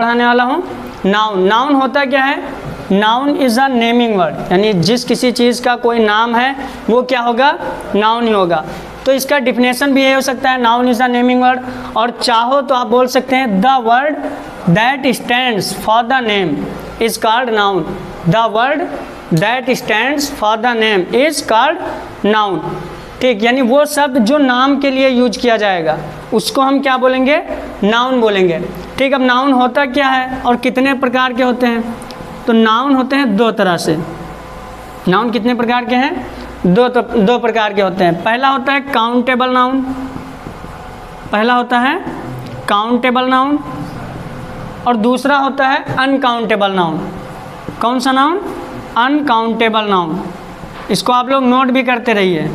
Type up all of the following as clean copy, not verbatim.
पढ़ाने वाला हूँ नाउन। नाउन होता क्या है? Noun is a naming word, यानी जिस किसी चीज़ का कोई नाम है वो क्या होगा? नाउन ही होगा। तो इसका डिफिनेशन भी ये हो सकता है, noun is a naming word. और चाहो तो आप बोल सकते हैं the word that stands for the name is called noun. The word that stands for the name is called noun. ठीक, यानी वो शब्द जो नाम के लिए यूज किया जाएगा उसको हम क्या बोलेंगे? नाउन बोलेंगे। ठीक, अब नाउन होता क्या है और कितने प्रकार के होते हैं? तो नाउन होते हैं दो तरह से। नाउन कितने प्रकार के हैं? दो प्रकार के होते हैं। पहला होता है काउंटेबल नाउन, पहला होता है काउंटेबल नाउन, और दूसरा होता है अनकाउंटेबल नाउन। कौन सा नाउन? Uncountable noun. इसको आप लोग नोट भी करते रहिए।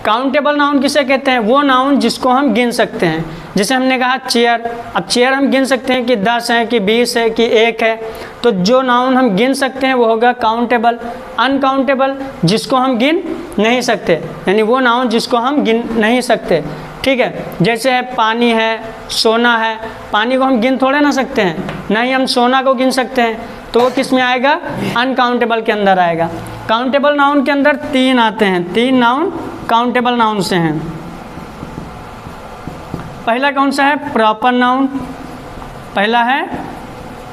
काउंटेबल नाउन किसे कहते हैं? वो नाउन जिसको हम गिन सकते हैं। जैसे हमने कहा चेयर, अब चेयर हम गिन सकते हैं कि 10 है कि 20 है कि 1 है, तो जो नाउन हम गिन सकते हैं वो होगा काउंटेबल। अनकाउंटेबल जिसको हम गिन नहीं सकते, यानी वो नाउन जिसको हम गिन नहीं सकते। ठीक है, जैसे पानी है, सोना है, पानी को हम गिन थोड़े ना सकते हैं, ना ही हम सोना को गिन सकते हैं, तो वो किस में आएगा? अनकाउंटेबल के अंदर आएगा। काउंटेबल नाउन के अंदर 3 आते हैं, 3 नाउन काउंटेबल नाउन से हैं। पहला कौन सा है? प्रॉपर नाउन, पहला है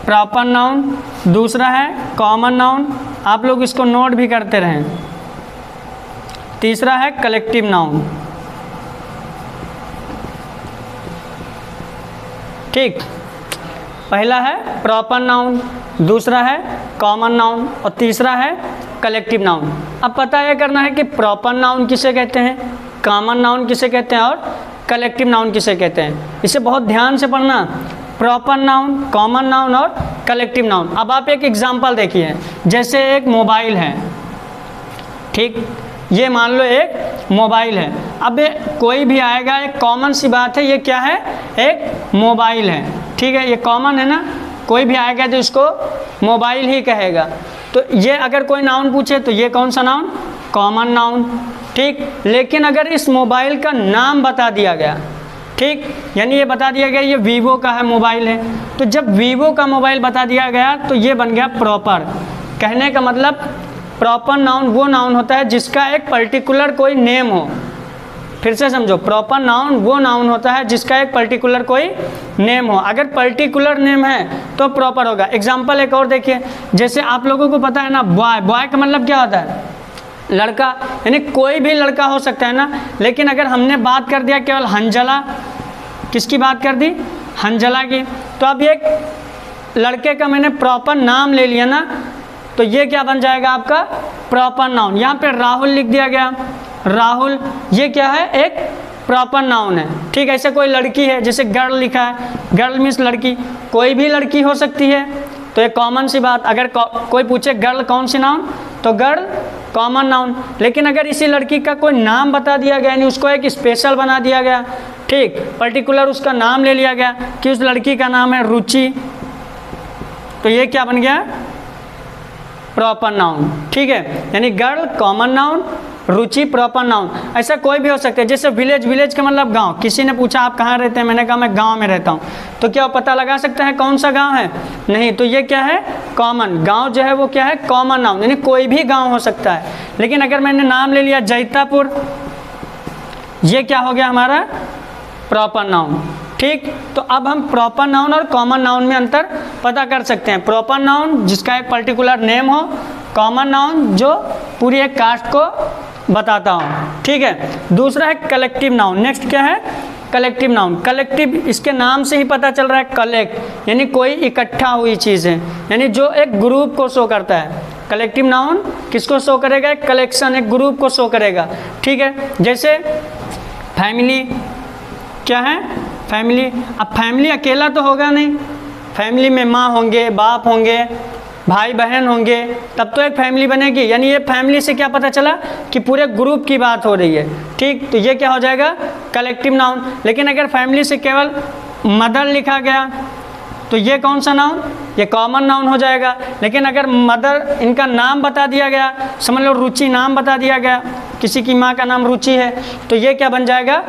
प्रॉपर नाउन, दूसरा है कॉमन नाउन, आप लोग इसको नोट भी करते रहें, तीसरा है कलेक्टिव नाउन। ठीक, पहला है प्रॉपर नाउन, दूसरा है कॉमन नाउन और तीसरा है कलेक्टिव नाउन। अब पता यह करना है कि प्रॉपर नाउन किसे कहते हैं, कॉमन नाउन किसे कहते हैं और कलेक्टिव नाउन किसे कहते हैं। इसे बहुत ध्यान से पढ़ना, प्रॉपर नाउन, कॉमन नाउन और कलेक्टिव नाउन। अब आप एक एग्जांपल देखिए, जैसे एक मोबाइल है, ठीक, ये मान लो एक मोबाइल है। अब कोई भी आएगा, एक कॉमन सी बात है, ये क्या है? एक मोबाइल है। ठीक है, ये कॉमन है ना, कोई भी आएगा तो इसको मोबाइल ही कहेगा। तो ये अगर कोई नाउन पूछे तो ये कौन सा नाउन? Common noun. ठीक, लेकिन अगर इस मोबाइल का नाम बता दिया गया, ठीक, यानी ये बता दिया गया ये वीवो का है मोबाइल है, तो जब वीवो का मोबाइल बता दिया गया तो ये बन गया प्रॉपर। कहने का मतलब प्रॉपर नाउन वो नाउन होता है जिसका एक पर्टिकुलर कोई नेम हो। फिर से समझो, प्रॉपर नाउन वो नाउन होता है जिसका एक पर्टिकुलर कोई नेम हो। अगर पर्टिकुलर नेम है तो प्रॉपर होगा। एग्जाम्पल एक और देखिए, जैसे आप लोगों को पता है ना, बॉय, बॉय का मतलब क्या होता है? लड़का, यानी कोई भी लड़का हो सकता है ना। लेकिन अगर हमने बात कर दिया केवल हंजला, किसकी बात कर दी? हंजला की, तो अब ये लड़के का मैंने प्रॉपर नाम ले लिया ना, तो ये क्या बन जाएगा आपका? Proper noun. यहाँ पे राहुल लिख दिया गया, राहुल, ये क्या है? एक प्रॉपर नाउन है। ठीक, ऐसे कोई लड़की है, जैसे गर्ल लिखा है, गर्ल मीन्स लड़की, कोई भी लड़की हो सकती है, तो ये कॉमन सी बात। अगर कोई पूछे गर्ल कौन सी नाउन, तो गर्ल कॉमन नाउन। लेकिन अगर इसी लड़की का कोई नाम बता दिया गया, यानी उसको एक स्पेशल बना दिया गया, ठीक, पर्टिकुलर उसका नाम ले लिया गया कि उस लड़की का नाम है रुचि, तो ये क्या बन गया? Proper noun. ठीक है, यानी गर्ल कॉमन नाउन, रुचि प्रॉपर नाउन। ऐसा कोई भी हो सकता है। जैसे विलेज, विलेज का मतलब गांव। किसी ने पूछा आप कहाँ रहते हैं, मैंने कहा मैं गांव में रहता हूँ, तो क्या पता लगा सकता है कौन सा गांव है? नहीं, तो ये क्या है? कॉमन। गांव जो है वो क्या है? कॉमन नाउन, यानी कोई भी गांव हो सकता है। लेकिन अगर मैंने नाम ले लिया जैतापुर, ये क्या हो गया हमारा? Proper noun. ठीक, तो अब हम प्रॉपर नाउन और कॉमन नाउन में अंतर पता कर सकते हैं। प्रॉपर नाउन जिसका एक पर्टिकुलर नेम हो, कॉमन नाउन जो पूरी एक कास्ट को बताता हूँ। ठीक है, दूसरा है कलेक्टिव नाउन। नेक्स्ट क्या है? Collective noun. कलेक्टिव, इसके नाम से ही पता चल रहा है कलेक्ट, यानी कोई इकट्ठा हुई चीज़ है, यानी जो एक ग्रुप को शो करता है। कलेक्टिव नाउन किसको शो करेगा? एक कलेक्शन, एक ग्रुप को शो करेगा। ठीक है, जैसे फैमिली, क्या है? फैमिली। अब फैमिली अकेला तो होगा नहीं, फैमिली में माँ होंगे, बाप होंगे, भाई बहन होंगे, तब तो एक फैमिली बनेगी। यानी ये फैमिली से क्या पता चला कि पूरे ग्रुप की बात हो रही है। ठीक, तो ये क्या हो जाएगा? Collective noun. लेकिन अगर फैमिली से केवल मदर लिखा गया तो ये कौन सा नाउन? ये कॉमन नाउन हो जाएगा। लेकिन अगर मदर, इनका नाम बता दिया गया, समझ लो रुचि नाम बता दिया गया, किसी की माँ का नाम रुचि है, तो ये क्या बन जाएगा?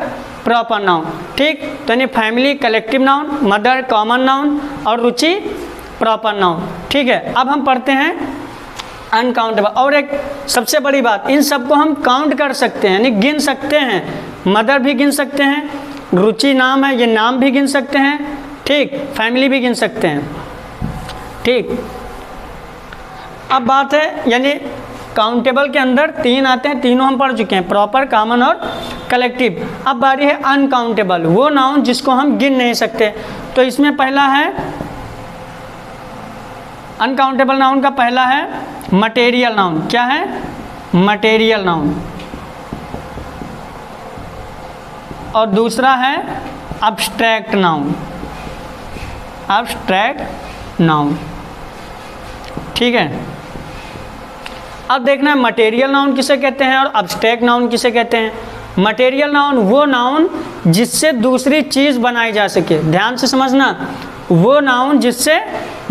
Proper noun. ठीक, तो यानी family collective noun, mother common noun और रुचि प्रॉपर नाउन। ठीक है, अब हम पढ़ते हैं अनकाउंटेबल। और एक सबसे बड़ी बात, इन सबको हम काउंट कर सकते हैं, यानी गिन सकते हैं। मदर भी गिन सकते हैं, रुचि नाम है, ये नाम भी गिन सकते हैं। ठीक, फैमिली भी गिन सकते हैं। ठीक, अब बात है, यानी काउंटेबल के अंदर 3 आते हैं, तीनों हम पढ़ चुके हैं, प्रॉपर, कॉमन और कलेक्टिव। अब बारी है अनकाउंटेबल, वो नाउन जिसको हम गिन नहीं सकते। तो इसमें पहला है अनकाउंटेबल नाउन का पहला है मटेरियल नाउन। क्या है? Material noun. और दूसरा है अब्स्ट्रैक्ट नाउन। Abstract noun. ठीक है, अब देखना है मटेरियल नाउन किसे कहते हैं और अब्स्ट्रैक्ट नाउन किसे कहते हैं। मटेरियल नाउन वो नाउन जिससे दूसरी चीज़ बनाई जा सके। ध्यान से समझना, वो नाउन जिससे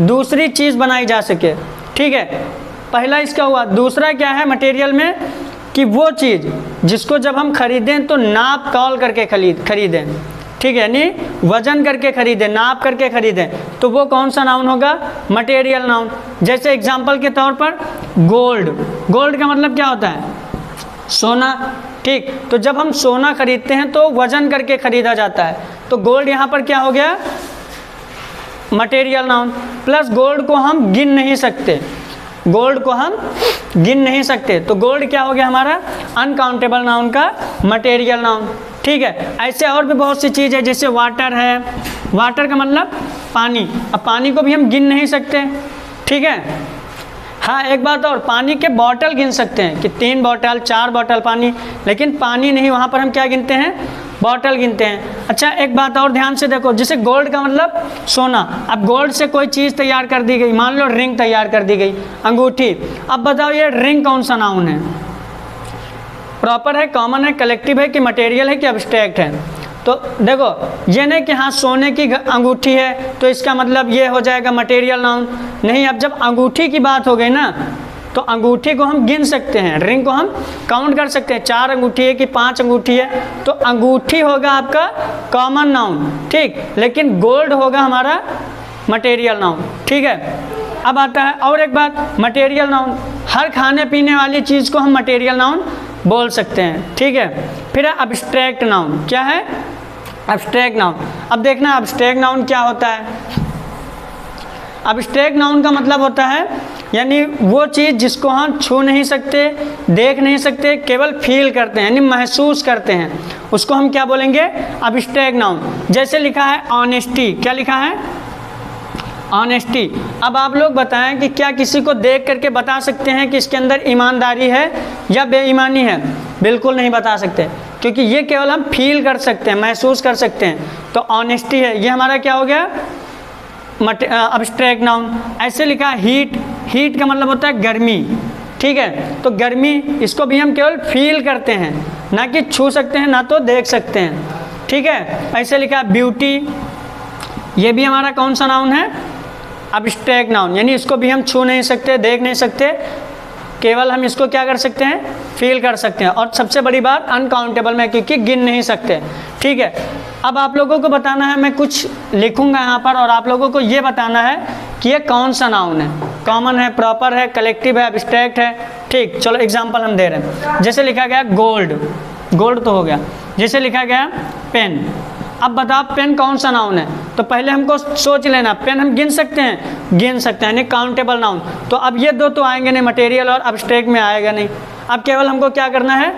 दूसरी चीज़ बनाई जा सके। ठीक है, पहला इसका हुआ। दूसरा क्या है मटेरियल में, कि वो चीज़ जिसको जब हम खरीदें तो नाप तौल करके खरीदें। ठीक है, यानी वजन करके खरीदें, नाप करके खरीदें, तो वो कौन सा नाउन होगा? Material noun. जैसे एग्जाम्पल के तौर पर गोल्ड। गोल्ड का मतलब क्या होता है? सोना। ठीक, तो जब हम सोना खरीदते हैं तो वजन करके खरीदा जाता है, तो गोल्ड यहाँ पर क्या हो गया? Material noun. प्लस गोल्ड को हम गिन नहीं सकते, गोल्ड को हम गिन नहीं सकते, तो गोल्ड क्या हो गया हमारा? अनकाउंटेबल नाउन का मटेरियल नाउन। ठीक है, ऐसे और भी बहुत सी चीज़ है, जैसे वाटर है। वाटर का मतलब पानी। अब पानी को भी हम गिन नहीं सकते। ठीक है, हाँ एक बात और, पानी के बॉटल गिन सकते हैं कि 3 बॉटल 4 बॉटल पानी, लेकिन पानी नहीं, वहाँ पर हम क्या गिनते हैं? बॉटल गिनते हैं। अच्छा, एक बात और ध्यान से देखो, जैसे गोल्ड का मतलब सोना। अब गोल्ड से कोई चीज़ तैयार कर दी गई, मान लो रिंग तैयार कर दी गई, अंगूठी। अब बताओ ये रिंग कौन सा नाउन है? प्रॉपर है, कॉमन है, कलेक्टिव है कि मटेरियल है कि अब्स्ट्रैक्ट है? तो देखो, ये नहीं कि हाँ सोने की अंगूठी है तो इसका मतलब ये हो जाएगा मटेरियल नाउन। नहीं, अब जब अंगूठी की बात हो गई ना, तो अंगूठी को हम गिन सकते हैं, रिंग को हम काउंट कर सकते हैं, 4 अंगूठी है कि 5 अंगूठी है, तो अंगूठी होगा आपका कॉमन नाउन। ठीक, लेकिन गोल्ड होगा हमारा मटेरियल नाउन। ठीक है, अब आता है और एक बात, मटेरियल नाउन, हर खाने पीने वाली चीज़ को हम मटेरियल नाउन बोल सकते हैं। ठीक है, फिर अब्स्ट्रैक्ट नाउन। क्या है? Abstract noun. अब देखना अब्स्ट्रैक्ट नाउन क्या होता है। अब्स्ट्रैक्ट नाउन का मतलब होता है, यानी वो चीज़ जिसको हम छू नहीं सकते, देख नहीं सकते, केवल फील करते हैं, यानी महसूस करते हैं, उसको हम क्या बोलेंगे? Abstract noun. जैसे लिखा है ऑनेस्टी। क्या लिखा है? ऑनेस्टी। अब आप लोग बताएं कि क्या किसी को देख करके बता सकते हैं कि इसके अंदर ईमानदारी है या बेईमानी है? बिल्कुल नहीं बता सकते, क्योंकि ये केवल हम फील कर सकते हैं, महसूस कर सकते हैं। तो ऑनेस्टी है, ये हमारा क्या हो गया? Abstract noun. ऐसे लिखा है हीट। हीट का मतलब होता है गर्मी। ठीक है, तो गर्मी, इसको भी हम केवल फील करते हैं, ना कि छू सकते हैं, ना तो देख सकते हैं। ठीक है, ऐसे लिखा है ब्यूटी। ये भी हमारा कौन सा नाउन है? अब्स्ट्रैक्ट नाउन, यानी इसको भी हम छू नहीं सकते, देख नहीं सकते, केवल हम इसको क्या कर सकते हैं? फील कर सकते हैं। और सबसे बड़ी बात अनकाउंटेबल में, क्योंकि गिन नहीं सकते। ठीक है, अब आप लोगों को बताना है, मैं कुछ लिखूंगा यहाँ पर और आप लोगों को ये बताना है कि ये कौन सा नाउन है, कॉमन है, प्रॉपर है, कलेक्टिव है, अब्स्ट्रैक्ट है। ठीक, चलो एग्जाम्पल हम दे रहे हैं। जैसे लिखा गया गोल्ड, गोल्ड तो हो गया। जैसे लिखा गया पेन। अब बताओ पेन कौन सा नाउन है? तो पहले हमको सोच लेना, पेन हम गिन सकते हैं? गिन सकते हैं, यानी काउंटेबल नाउन। तो अब ये दो तो आएंगे नहीं, मटेरियल और अब्स्ट्रैक्ट में आएगा नहीं। अब केवल हमको क्या करना है?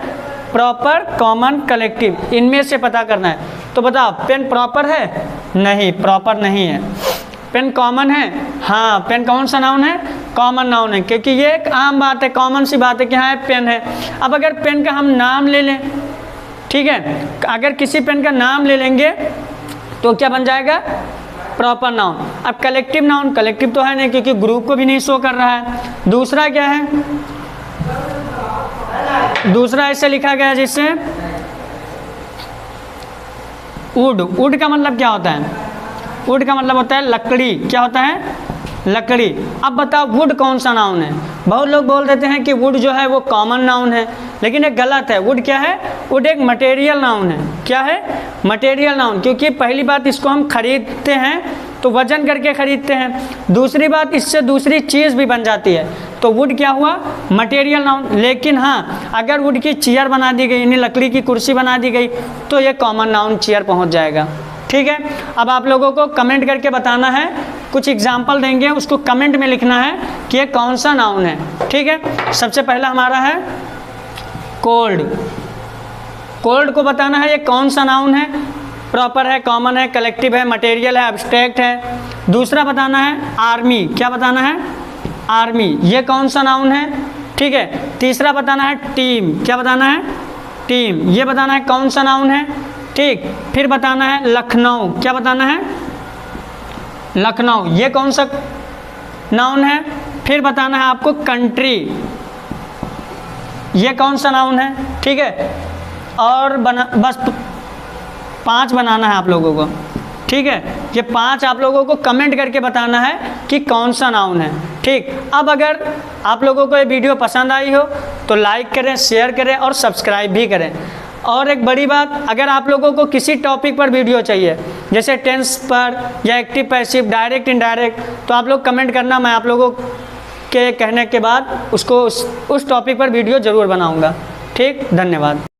प्रॉपर, कॉमन, कलेक्टिव, इनमें से पता करना है। तो बताओ पेन प्रॉपर है? नहीं, प्रॉपर नहीं है। पेन कॉमन है? हाँ, पेन कौन सा नाउन है? कॉमन नाउन है, क्योंकि ये एक आम बात है, कॉमन सी बात है कि हाँ पेन है। अब अगर पेन का हम नाम ले लें, ठीक है, अगर किसी पेन का नाम ले लेंगे तो क्या बन जाएगा? Proper noun. अब कलेक्टिव नाउन, कलेक्टिव तो है नहीं क्योंकि ग्रुप को भी नहीं शो कर रहा है। दूसरा क्या है? दूसरा ऐसे लिखा गया जैसे वुड। वुड का मतलब क्या होता है? वुड का मतलब होता है लकड़ी। क्या होता है? लकड़ी। अब बताओ वुड कौन सा नाउन है? बहुत लोग बोल देते हैं कि वुड जो है वो कॉमन नाउन है, लेकिन ये गलत है। वुड क्या है? वुड एक मटेरियल नाउन है। क्या है? मटेरियल नाउन, क्योंकि पहली बात इसको हम खरीदते हैं तो वजन करके खरीदते हैं। दूसरी बात, इससे दूसरी चीज़ भी बन जाती है, तो वुड क्या हुआ, मटेरियल नाउन। लेकिन हाँ, अगर वुड की चेयर बना दी गई, यानी लकड़ी की कुर्सी बना दी गई, तो ये कॉमन नाउन चेयर पहुंच जाएगा। ठीक है, अब आप लोगों को कमेंट करके बताना है, कुछ एग्जाम्पल देंगे, उसको कमेंट में लिखना है कि ये कौन सा नाउन है। ठीक है, सबसे पहला हमारा है कोल्ड। कोल्ड को बताना है ये कौन सा नाउन है, प्रॉपर है, कॉमन है, कलेक्टिव है, मटेरियल है, एब्स्ट्रैक्ट है। दूसरा बताना है आर्मी, क्या बताना है, आर्मी, ये कौन सा नाउन है। ठीक है, तीसरा बताना है टीम, क्या बताना है, टीम, ये बताना है कौन सा नाउन है। ठीक, फिर बताना है लखनऊ, क्या बताना है, लखनऊ, ये कौन सा नाउन है। फिर बताना है आपको कंट्री, ये कौन सा नाउन है। ठीक है, और बस 5 बनाना है आप लोगों को। ठीक है, ये 5 आप लोगों को कमेंट करके बताना है कि कौन सा नाउन है। ठीक, अब अगर आप लोगों को ये वीडियो पसंद आई हो तो लाइक करें, शेयर करें और सब्सक्राइब भी करें। और एक बड़ी बात, अगर आप लोगों को किसी टॉपिक पर वीडियो चाहिए, जैसे टेंस पर या एक्टिव पैसिव, डायरेक्ट इनडायरेक्ट, तो आप लोग कमेंट करना, मैं आप लोगों के कहने के बाद उसको उस टॉपिक पर वीडियो ज़रूर बनाऊँगा। ठीक, धन्यवाद।